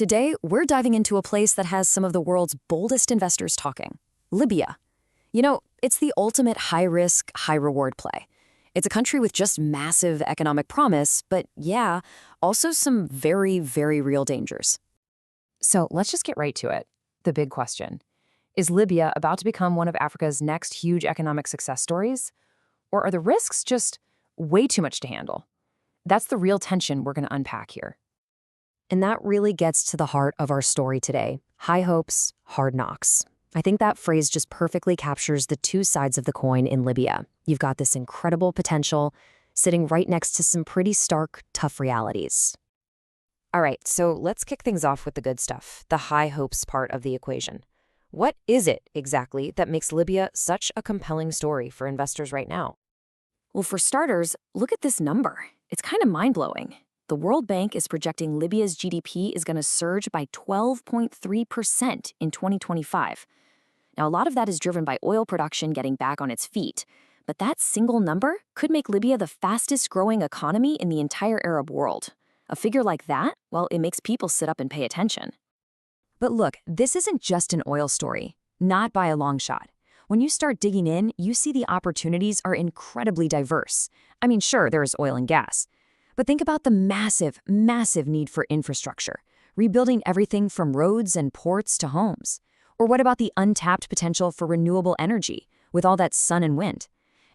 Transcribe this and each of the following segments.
Today, we're diving into a place that has some of the world's boldest investors talking, Libya. It's the ultimate high-risk, high-reward play. It's a country with just massive economic promise, but yeah, also some very, very real dangers. So let's just get right to it. The big question. Is Libya about to become one of Africa's next huge economic success stories? Or are the risks just way too much to handle? That's the real tension we're going to unpack here. And that really gets to the heart of our story today. High hopes, hard knocks. I think that phrase just perfectly captures the two sides of the coin in Libya. You've got this incredible potential sitting right next to some pretty stark, tough realities. All right, so let's kick things off with the good stuff, the high hopes part of the equation. What is it exactly that makes Libya such a compelling story for investors right now? Well, for starters, look at this number. It's kind of mind-blowing. The World Bank is projecting Libya's GDP is going to surge by 12.3% in 2025. Now, a lot of that is driven by oil production getting back on its feet. But that single number could make Libya the fastest-growing economy in the entire Arab world. A figure like that, well, it makes people sit up and pay attention. But look, this isn't just an oil story, not by a long shot. When you start digging in, you see the opportunities are incredibly diverse. I mean, sure, there is oil and gas. But think about the massive, massive need for infrastructure, rebuilding everything from roads and ports to homes. Or what about the untapped potential for renewable energy with all that sun and wind?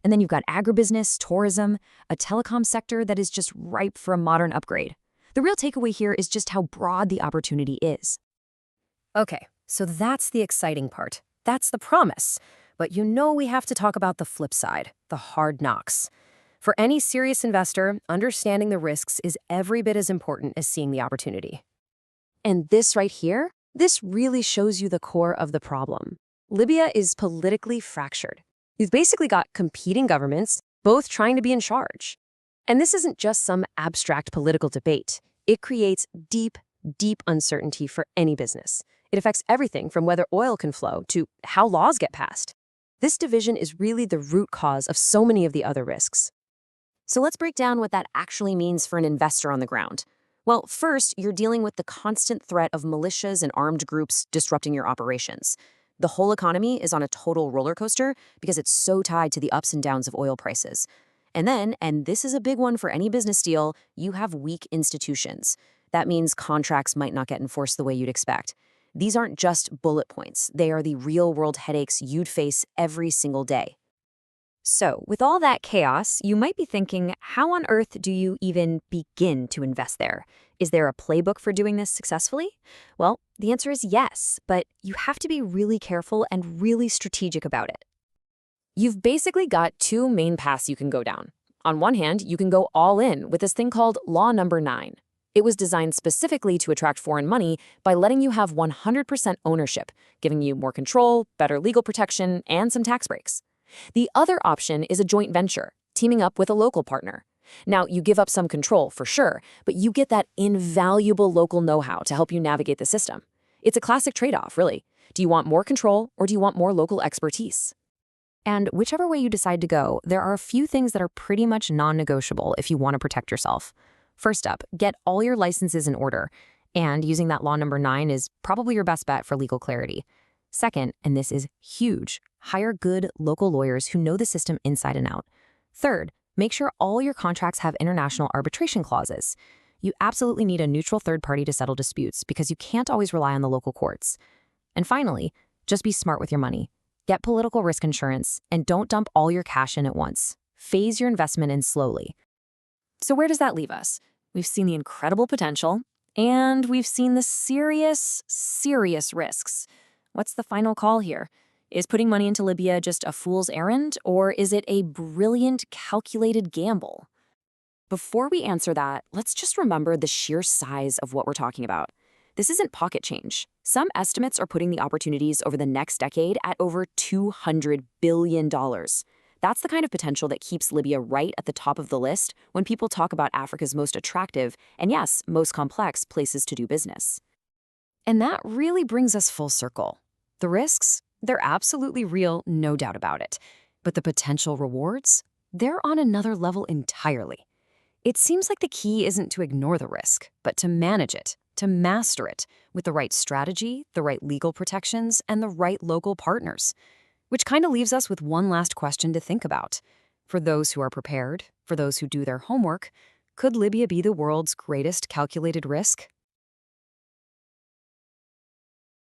And then you've got agribusiness, tourism, a telecom sector that is just ripe for a modern upgrade. The real takeaway here is just how broad the opportunity is. Okay, so that's the exciting part. That's the promise. But we have to talk about the flip side, the hard knocks. For any serious investor, understanding the risks is every bit as important as seeing the opportunity. And this right here, this really shows you the core of the problem. Libya is politically fractured. You've basically got competing governments, both trying to be in charge. And this isn't just some abstract political debate. It creates deep, deep uncertainty for any business. It affects everything from whether oil can flow to how laws get passed. This division is really the root cause of so many of the other risks. So let's break down what that actually means for an investor on the ground. Well, first, you're dealing with the constant threat of militias and armed groups disrupting your operations. The whole economy is on a total roller coaster because it's so tied to the ups and downs of oil prices. And then, and this is a big one for any business deal, you have weak institutions. That means contracts might not get enforced the way you'd expect. These aren't just bullet points. They are the real-world headaches you'd face every single day. So, with all that chaos, you might be thinking, how on earth do you even begin to invest there? Is there a playbook for doing this successfully? Well, the answer is yes, but you have to be really careful and really strategic about it. You've basically got two main paths you can go down. On one hand, you can go all in with this thing called Law Number 9. It was designed specifically to attract foreign money by letting you have 100% ownership, giving you more control, better legal protection, and some tax breaks. The other option is a joint venture, teaming up with a local partner. Now, you give up some control, for sure, but you get that invaluable local know-how to help you navigate the system. It's a classic trade-off, really. Do you want more control, or do you want more local expertise? And whichever way you decide to go, there are a few things that are pretty much non-negotiable if you want to protect yourself. First up, get all your licenses in order, and using that Law Number 9 is probably your best bet for legal clarity. Second, and this is huge, hire good local lawyers who know the system inside and out. Third, make sure all your contracts have international arbitration clauses. You absolutely need a neutral third party to settle disputes because you can't always rely on the local courts. And finally, just be smart with your money. Get political risk insurance and don't dump all your cash in at once. Phase your investment in slowly. So where does that leave us? We've seen the incredible potential, and we've seen the serious, serious risks. What's the final call here? Is putting money into Libya just a fool's errand, or is it a brilliant, calculated gamble? Before we answer that, let's just remember the sheer size of what we're talking about. This isn't pocket change. Some estimates are putting the opportunities over the next decade at over $200 billion. That's the kind of potential that keeps Libya right at the top of the list when people talk about Africa's most attractive and, yes, most complex places to do business. And that really brings us full circle. The risks, they're absolutely real, no doubt about it. But the potential rewards, they're on another level entirely. It seems like the key isn't to ignore the risk, but to manage it, to master it with the right strategy, the right legal protections, and the right local partners. Which kind of leaves us with one last question to think about. For those who are prepared, for those who do their homework, could Libya be the world's greatest calculated risk?